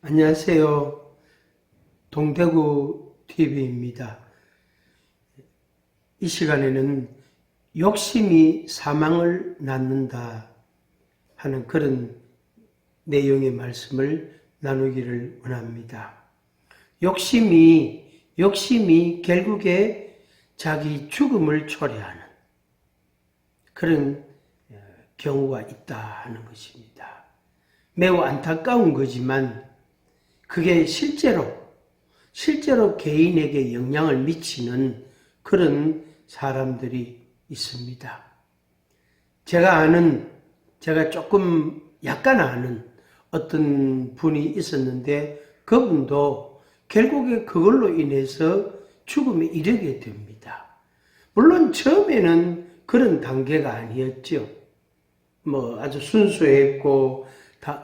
안녕하세요. 동대구 TV입니다. 이 시간에는 욕심이 사망을 낳는다 하는 그런 내용의 말씀을 나누기를 원합니다. 욕심이 결국에 자기 죽음을 초래하는 그런 경우가 있다 하는 것입니다. 매우 안타까운 거지만 그게 실제로 개인에게 영향을 미치는 그런 사람들이 있습니다. 제가 조금 약간 아는 어떤 분이 있었는데 그분도 결국에 그걸로 인해서 죽음에 이르게 됩니다. 물론 처음에는 그런 단계가 아니었죠. 아주 순수했고,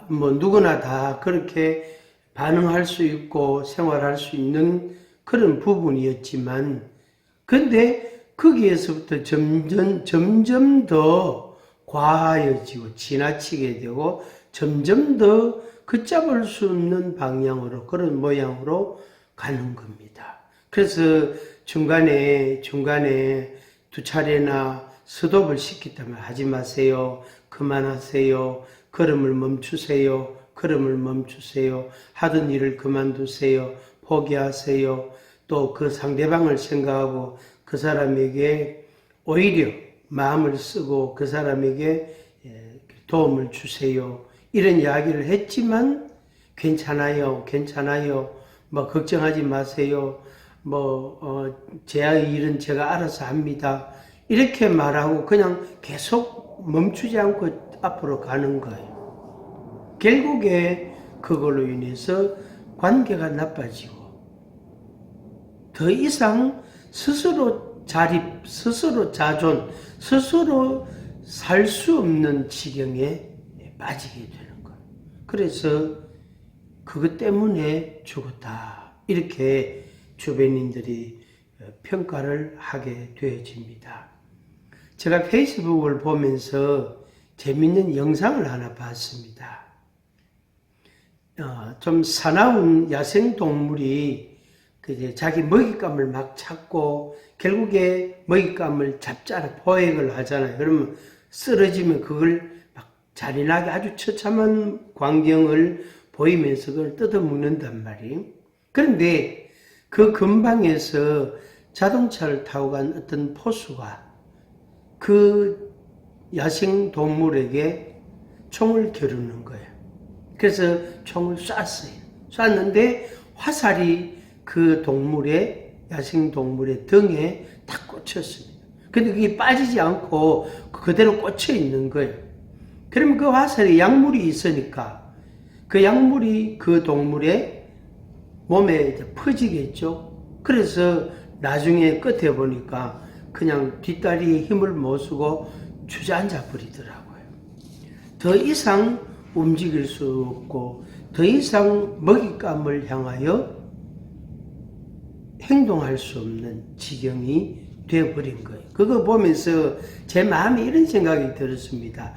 누구나 다 그렇게 반응할 수 있고 생활할 수 있는 그런 부분이었지만, 근데 거기에서부터 점점 더 과하여지고 지나치게 되고 점점 더 걷잡을 수 없는 방향으로, 그런 모양으로 가는 겁니다. 그래서 중간에 두 차례나 스톱을 시켰다면 하지 마세요. 그만하세요. 걸음을 멈추세요. 하던 일을 그만두세요. 포기하세요. 또 그 상대방을 생각하고 그 사람에게 오히려 마음을 쓰고 그 사람에게 도움을 주세요. 이런 이야기를 했지만 괜찮아요. 걱정하지 마세요. 제 일은 제가 알아서 합니다. 이렇게 말하고 그냥 계속 멈추지 않고 앞으로 가는 거예요. 결국에 그걸로 인해서 관계가 나빠지고 더 이상 스스로 자립, 스스로 자존, 스스로 살 수 없는 지경에 빠지게 되는 거예요. 그래서 그것 때문에 죽었다. 이렇게 주변인들이 평가를 하게 되어집니다. 제가 페이스북을 보면서 재밌는 영상을 하나 봤습니다. 좀 사나운 야생동물이 자기 먹잇감을 막 찾고 결국에 먹잇감을 잡잖아요. 포획을 하잖아요. 그러면 쓰러지면 그걸 막 잔인하게 아주 처참한 광경을 보이면서 그걸 뜯어먹는단 말이에요. 그런데 그 근방에서 자동차를 타고 간 어떤 포수가 그 야생동물에게 총을 겨루는 거예요. 그래서 총을 쐈는데 화살이 그 야생동물의 등에 탁 꽂혔습니다. 근데 그게 빠지지 않고 그대로 꽂혀 있는 거예요. 그러면 그 화살에 약물이 있으니까 그 약물이 그 동물의 몸에 퍼지겠죠. 그래서 나중에 끝에 보니까 그냥 뒷다리에 힘을 못 쓰고 주저앉아 버리더라고요. 더 이상 움직일 수 없고 더 이상 먹잇감을 향하여 행동할 수 없는 지경이 되어버린 거예요. 그거 보면서 제 마음에 이런 생각이 들었습니다.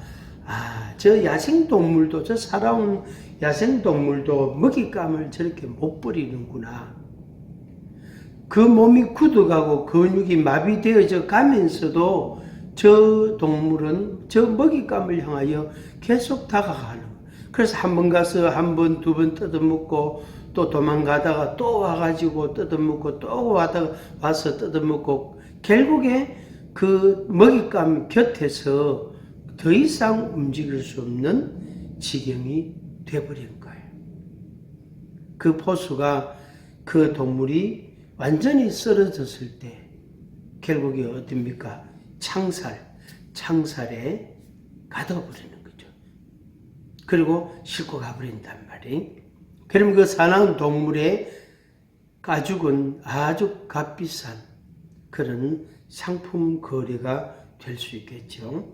저 야생동물도, 저 살아온 야생동물도 먹잇감을 저렇게 못 버리는구나. 그 몸이 굳어가고 근육이 마비되어져 가면서도 저 동물은 저 먹잇감을 향하여 계속 다가가는 거예요. 그래서 한 번 가서 한 번, 두 번 뜯어먹고 또 도망가다가 또 와가지고 뜯어먹고 또 와서 뜯어먹고 결국에 그 먹잇감 곁에서 더 이상 움직일 수 없는 지경이 돼버린 거예요. 그 포수가 그 동물이 완전히 쓰러졌을 때 결국에 어딥니까? 창살에 가둬버리는 거죠. 그리고 싣고 가버린단 말이에요. 그럼 그 사나운 동물의 가죽은 아주 값비싼 그런 상품 거래가 될 수 있겠죠.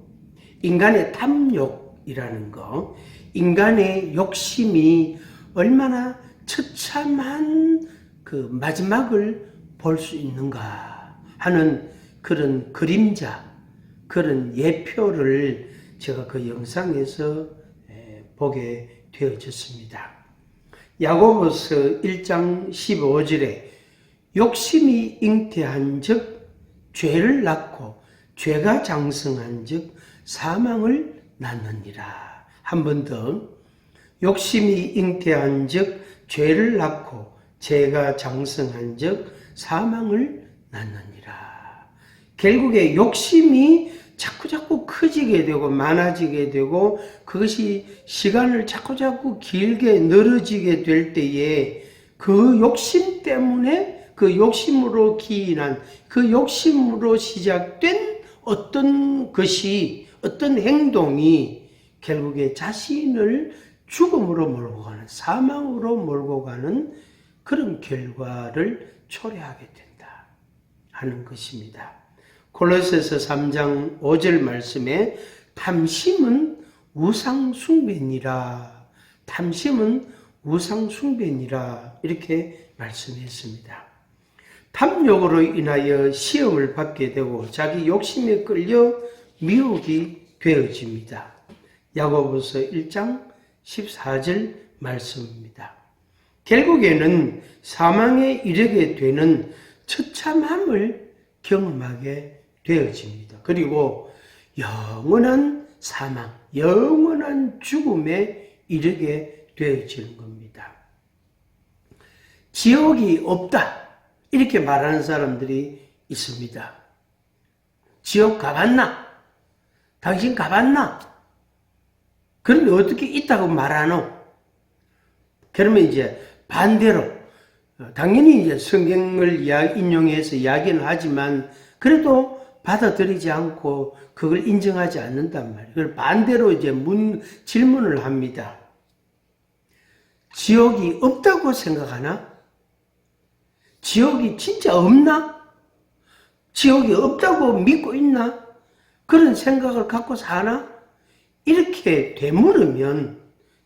인간의 탐욕이라는 거, 인간의 욕심이 얼마나 처참한 그 마지막을 볼 수 있는가 하는 그런 그림자, 그런 예표를 제가 그 영상에서 보게 되어졌습니다. 야고보서 1장 15절에 욕심이 잉태한 즉 죄를 낳고 죄가 장성한 즉 사망을 낳느니라. 한 번 더. 욕심이 잉태한 즉 죄를 낳고 죄가 장성한 즉 사망을 낳느니라. 결국에 욕심이 자꾸 커지게 되고 많아지게 되고 그것이 시간을 자꾸 길게 늘어지게 될 때에 그 욕심 때문에 그 욕심으로 기인한 그 욕심으로 시작된 어떤 것이 어떤 행동이 결국에 자신을 죽음으로 몰고 가는 사망으로 몰고 가는 그런 결과를 초래하게 된다 하는 것입니다. 골로새서 3장 5절 말씀에 탐심은 우상숭배니라. 탐심은 우상숭배니라. 이렇게 말씀했습니다. 탐욕으로 인하여 시험을 받게 되고 자기 욕심에 끌려 미혹이 되어집니다. 야고보서 1장 14절 말씀입니다. 결국에는 사망에 이르게 되는 처참함을 경험하게 되어집니다. 그리고 영원한 사망, 영원한 죽음에 이르게 되어지는 겁니다. 지옥이 없다 이렇게 말하는 사람들이 있습니다. 지옥 가봤나? 당신 가봤나? 그런데 어떻게 있다고 말하노? 그러면 이제 반대로 당연히 이제 성경을 인용해서 이야기는 하지만 그래도 받아들이지 않고 그걸 인정하지 않는단 말이에요. 그걸 반대로 이제 질문을 합니다. 지옥이 없다고 생각하나? 지옥이 진짜 없나? 지옥이 없다고 믿고 있나? 그런 생각을 갖고 사나? 이렇게 되물으면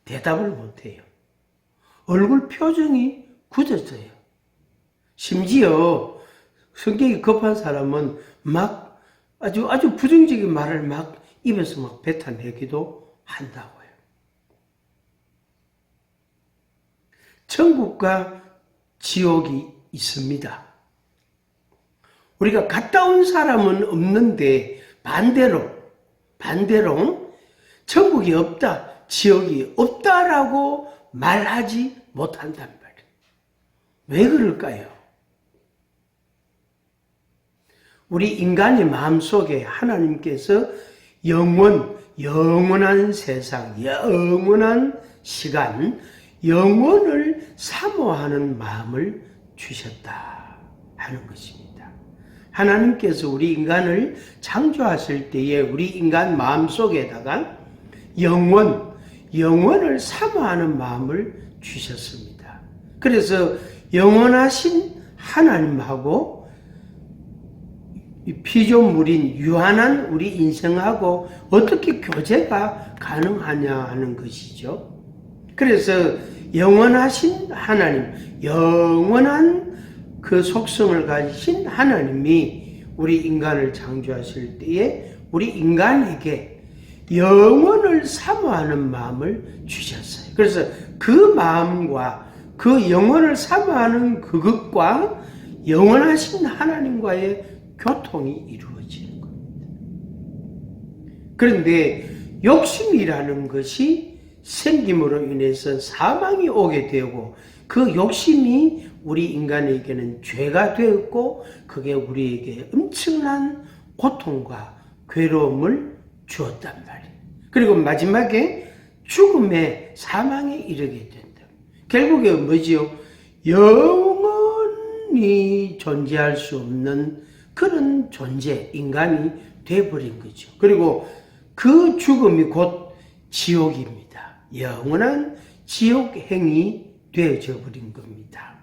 대답을 못해요. 얼굴 표정이 굳어져요. 심지어 성격이 급한 사람은 막 아주 부정적인 말을 막 입에서 막 뱉어내기도 한다고요. 천국과 지옥이 있습니다. 우리가 갔다 온 사람은 없는데 반대로 천국이 없다, 지옥이 없다라고 말하지 못한단 말이에요. 왜 그럴까요? 우리 인간의 마음속에 하나님께서 영원한 세상, 영원한 시간, 영원을 사모하는 마음을 주셨다 하는 것입니다. 하나님께서 우리 인간을 창조하실 때에 우리 인간 마음속에다가 영원을 사모하는 마음을 주셨습니다. 그래서 영원하신 하나님하고 피조물인 유한한 우리 인생하고 어떻게 교제가 가능하냐 하는 것이죠. 그래서 영원하신 하나님, 영원한 그 속성을 가지신 하나님이 우리 인간을 창조하실 때에 우리 인간에게 영원을 사모하는 마음을 주셨어요. 그래서 그 마음과 그 영원을 사모하는 그것과 영원하신 하나님과의 교통이 이루어지는 겁니다. 그런데 욕심이라는 것이 생김으로 인해서 사망이 오게 되고 그 욕심이 우리 인간에게는 죄가 되었고 그게 우리에게 엄청난 고통과 괴로움을 주었단 말이에요. 그리고 마지막에 죽음의 사망에 이르게 된다. 결국에 뭐지요? 영원히 존재할 수 없는 그런 존재, 인간이 되어버린 거죠. 그리고 그 죽음이 곧 지옥입니다. 영원한 지옥행이 되어져 버린 겁니다.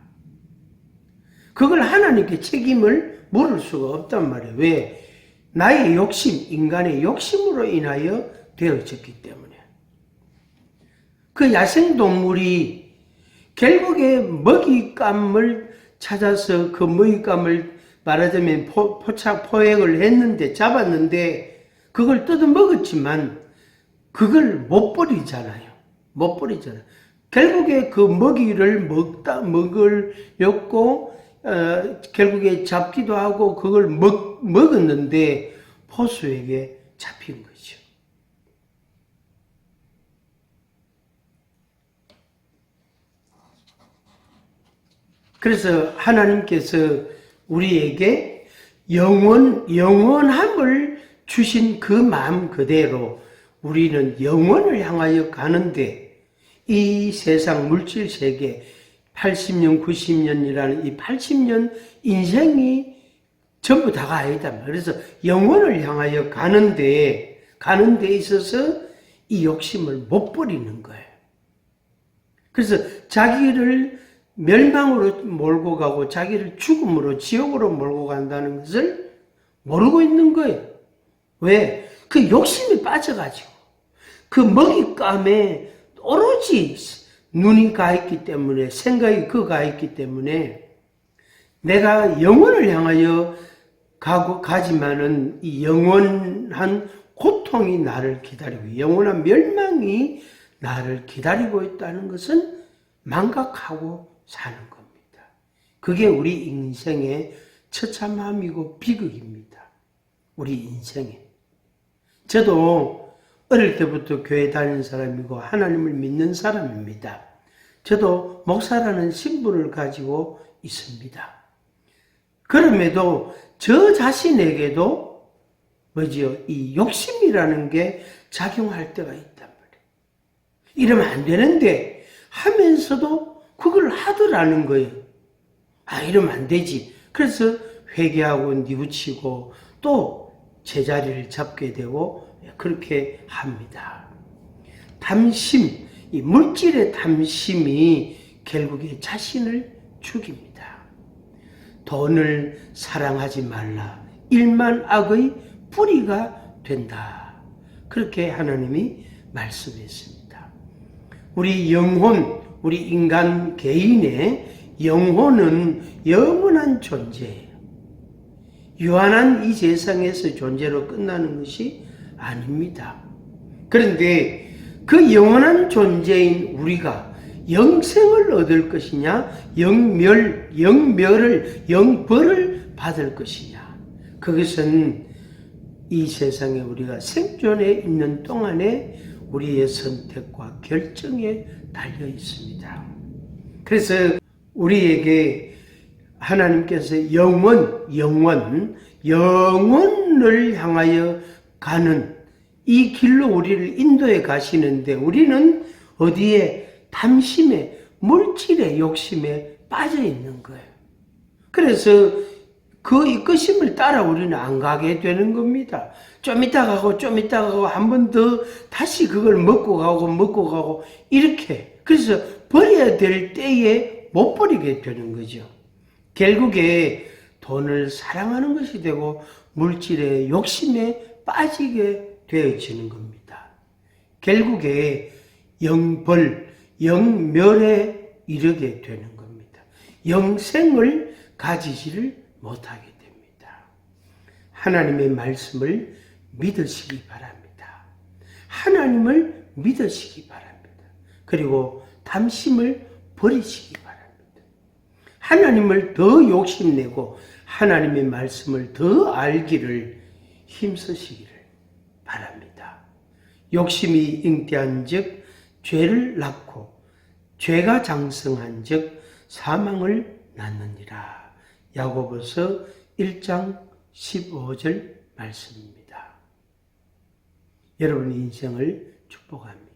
그걸 하나님께 책임을 물을 수가 없단 말이에요. 왜? 나의 욕심, 인간의 욕심으로 인하여 되어졌기 때문에. 그 야생동물이 결국에 먹잇감을 찾아서 그 먹잇감을 말하자면 포획을 했는데, 잡았는데, 그걸 뜯어 먹었지만, 그걸 못 버리잖아요. 못 버리잖아요. 결국에 그 먹이를 먹으려고 결국에 잡기도 하고 그걸 먹었는데 포수에게 잡힌 거죠. 그래서 하나님께서 우리에게 영원함을 주신 그 마음 그대로 우리는 영원을 향하여 가는데 이 세상 물질 세계 80년, 90년이라는 이 80년 인생이 전부 다가 아니다. 그래서 영원을 향하여 가는 데 있어서 이 욕심을 못 버리는 거예요. 그래서 자기를 멸망으로 몰고 가고 자기를 죽음으로 지옥으로 몰고 간다는 것을 모르고 있는 거예요. 왜? 그 욕심이 빠져가지고 그 먹잇감에 오로지 눈이 가 있기 때문에 생각이 가 있기 때문에 내가 영원을 향하여 가지만은 이 영원한 고통이 나를 기다리고 영원한 멸망이 나를 기다리고 있다는 것은 망각하고 사는 겁니다. 그게 우리 인생의 처참함이고 비극입니다. 우리 인생에. 저도 어릴 때부터 교회 다니는 사람이고 하나님을 믿는 사람입니다. 저도 목사라는 신분을 가지고 있습니다. 그럼에도 저 자신에게도 이 욕심이라는 게 작용할 때가 있단 말이에요. 이러면 안 되는데 하면서도 그걸 하더라는 거예요. 이러면 안 되지. 그래서 회개하고 뉘우치고 또 제자리를 잡게 되고 그렇게 합니다. 탐심, 이 물질의 탐심이 결국에 자신을 죽입니다. 돈을 사랑하지 말라. 일만 악의 뿌리가 된다. 그렇게 하나님이 말씀했습니다. 우리 영혼, 우리 인간 개인의 영혼은 영원한 존재예요. 유한한 이 세상에서 존재로 끝나는 것이 아닙니다. 그런데 그 영원한 존재인 우리가 영생을 얻을 것이냐, 영벌을 받을 것이냐. 그것은 이 세상에 우리가 생존해 있는 동안에 우리의 선택과 결정에 달려 있습니다. 그래서 우리에게 하나님께서 영원을 향하여 가는 이 길로 우리를 인도해 가시는데 우리는 어디에 탐심에 물질의 욕심에 빠져 있는 거예요. 그래서 그 이끄심을 따라 우리는 안 가게 되는 겁니다. 좀 이따 가고 한 번 더 다시 그걸 먹고 가고 이렇게. 그래서 버려야 될 때에 못 버리게 되는 거죠. 결국에 돈을 사랑하는 것이 되고 물질의 욕심에 빠지게 되어지는 겁니다. 결국에 영멸에 이르게 되는 겁니다. 영생을 가지지를 못하게 됩니다. 하나님의 말씀을 믿으시기 바랍니다. 하나님을 믿으시기 바랍니다. 그리고 탐심을 버리시기 바랍니다. 하나님을 더 욕심내고 하나님의 말씀을 더 알기를 힘쓰시기를 바랍니다. 욕심이 잉태한 즉 죄를 낳고 죄가 장성한 즉 사망을 낳느니라. 야고보서 1장 15절 말씀입니다. 여러분의 인생을 축복합니다.